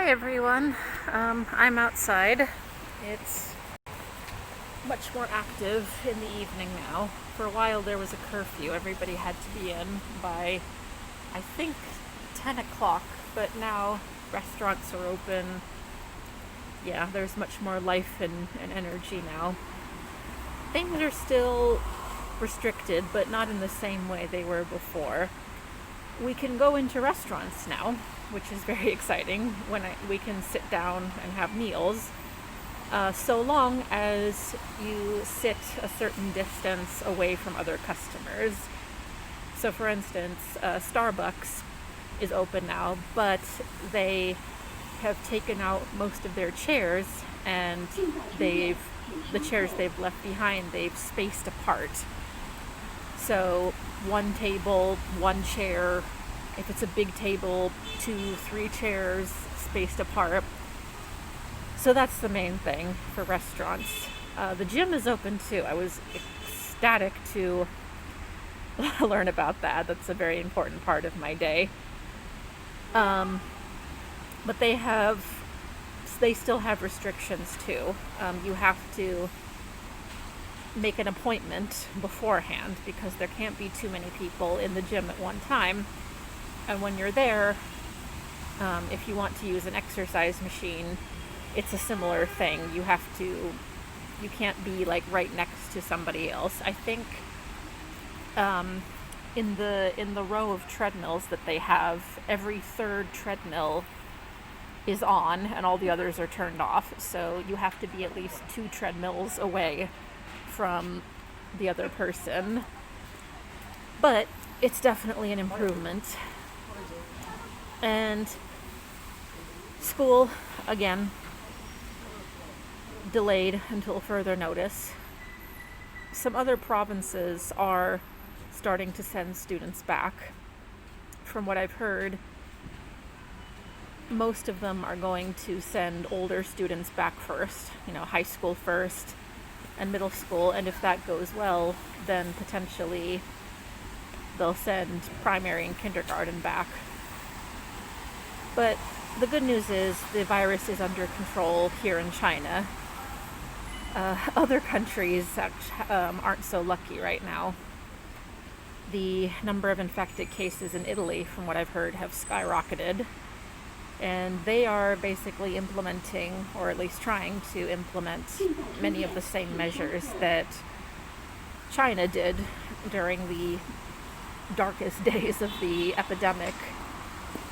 Hi everyone, I'm outside. It's much more active in the evening now. For a while there was a curfew. Everybody had to be in by, I think, 10 o'clock, but now restaurants are open. Yeah, there's much more life and energy now. Things are still restricted, but not in the same way they were before. We can go into restaurants now, which is very exciting, when we can sit down and have meals, so long as you sit a certain distance away from other customers. So for instance, Starbucks is open now, but they have taken out most of their chairs, and the chairs they've left behind, they've spaced apart. So one table, one chair. If it's a big table, 2-3 chairs spaced apart. So that's the main thing for restaurants. The gym is open too. I was ecstatic to learn about that. That's a very important part of my day. But they still have restrictions too. You have to make an appointment beforehand because there can't be too many people in the gym at one time. And when you're there, if you want to use an exercise machine, it's a similar thing. You can't be like right next to somebody else. I think in the row of treadmills that they have, every third treadmill is on and all the others are turned off. So you have to be at least 2 treadmills away from the other person. But it's definitely an improvement. And school, again, delayed until further notice. Some other provinces are starting to send students back. From what I've heard, most of them are going to send older students back first, high school first and middle school, and if that goes well, then potentially they'll send primary and kindergarten back. But the good news is the virus is under control here in China. Other countries aren't so lucky right now. The number of infected cases in Italy, from what I've heard, have skyrocketed. And they are basically implementing, or at least trying to implement, many of the same measures that China did during the darkest days of the epidemic.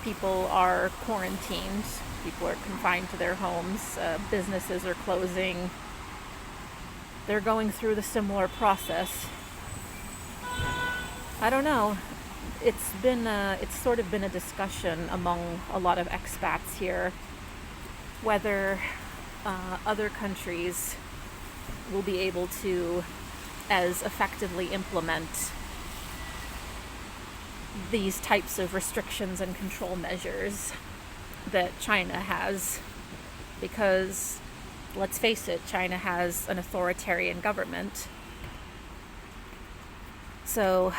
People are quarantined. People are confined to their homes. Businesses are closing. They're going through the similar process. I don't know. It's sort of been a discussion among a lot of expats here whether other countries will be able to as effectively implement these types of restrictions and control measures that China has, because let's face it, China has an authoritarian government. So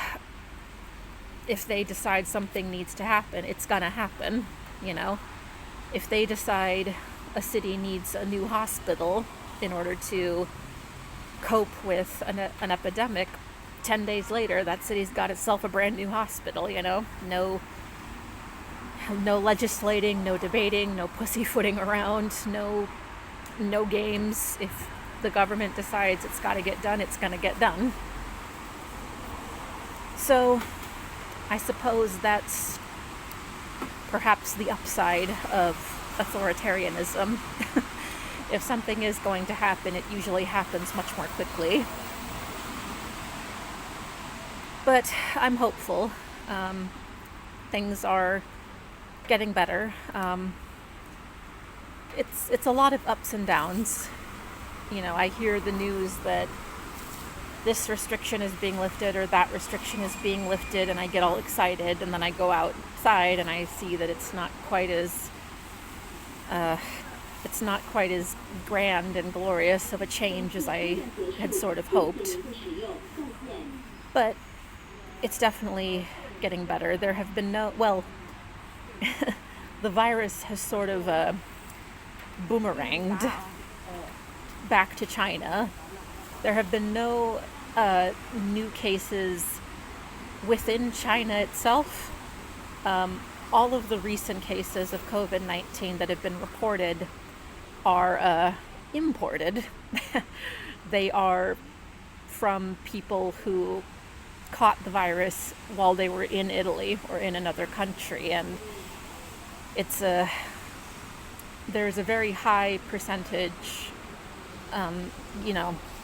if they decide something needs to happen, it's gonna happen, If they decide a city needs a new hospital in order to cope with an epidemic, 10 days later, that city's got itself a brand new hospital, No legislating, no debating, no pussyfooting around, no games. If the government decides it's got to get done, it's going to get done. So I suppose that's perhaps the upside of authoritarianism. If something is going to happen, it usually happens much more quickly. But I'm hopeful. Things are getting better. It's a lot of ups and downs. I hear the news that this restriction is being lifted or that restriction is being lifted, and I get all excited, and then I go outside and I see that it's not quite as grand and glorious of a change as I had sort of hoped. But it's definitely getting better. There have been the virus has sort of boomeranged back to China. There have been no new cases within China itself. All of the recent cases of COVID-19 that have been reported are imported. They are from people who caught the virus while they were in Italy or in another country, and there's a very high percentage,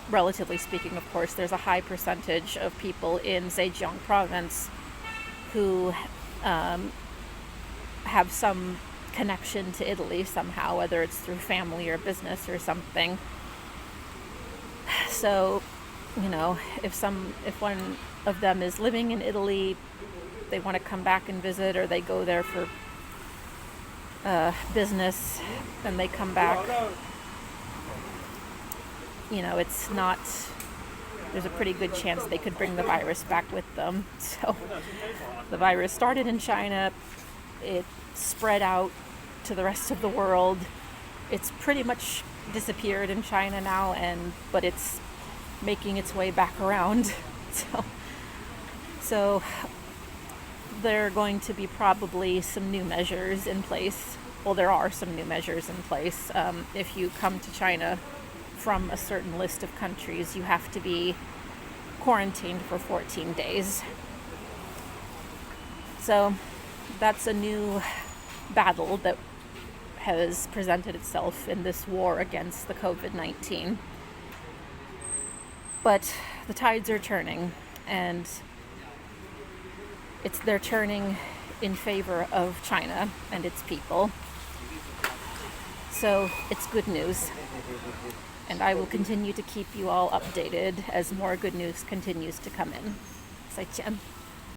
relatively speaking, of course, there's a high percentage of people in Zhejiang province who have some connection to Italy somehow, whether it's through family or business or something. So, if one of them is living in Italy, they want to come back and visit, or they go there for business and they come back, it's not, there's a pretty good chance they could bring the virus back with them. So the virus started in China, it spread out to the rest of the world. It's pretty much disappeared in China now, but it's making its way back around. So there are going to be probably some new measures in place. Well, there are some new measures in place. If you come to China from a certain list of countries, you have to be quarantined for 14 days. So that's a new battle that has presented itself in this war against the COVID-19. But the tides are turning, and they're turning in favor of China and its people. So it's good news. And I will continue to keep you all updated as more good news continues to come in. 再见。